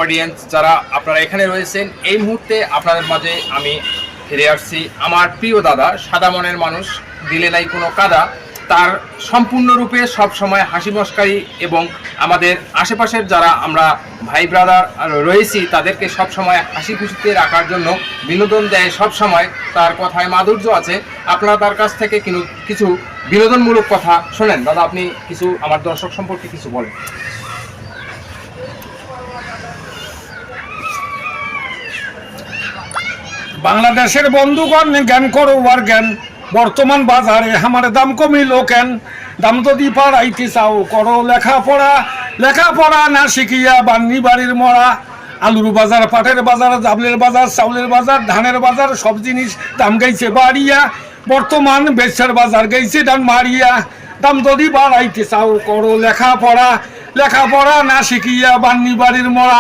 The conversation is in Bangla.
অডিয়েন্স যারা আপনারা এখানে রয়েছেন, এই মুহূর্তে আপনাদের মাঝে আমি ফিরে আসছি আমার প্রিয় দাদা, সাদা মনের মানুষ, দিলে নাই কোনো কাদা। তার সম্পূর্ণরূপে সব সময় হাসি মস্কারি এবং আমাদের আশেপাশের যারা আমরা ভাই ব্রাদার রয়েছি তাদেরকে সব সময় হাসি খুশিতে রাখার জন্য বিনোদন দেয় সব সময়। তার কথায় মাধুর্য আছে। আপনারা তার কাছ থেকে কিছু বিনোদনমূলক কথা শোনেন। দাদা, আপনি কিছু আমার দর্শক সম্পর্কে কিছু বলেন। বাংলাদেশের বন্ধুগণ, জ্ঞান করো আর জ্ঞান। বর্তমান বাজারে আমার দাম কমিল কেন? দাম যদি পাড়াইতে চাও করো লেখাপড়া। লেখাপড়া না শিখিয়া বান্নি বাড়ির মরা। আলুর বাজার, পাটের বাজার, জাবলের বাজার, চাউলের বাজার, ধানের বাজার, সব জিনিস দাম গাইছে বাড়িয়া। বর্তমান বেচার বাজার গাইছে দাম মারিয়া। দাম যদি বাড়াইতে চাও করো লেখাপড়া। লেখাপড়া না শিখিয়া বান্নি বাড়ির মরা।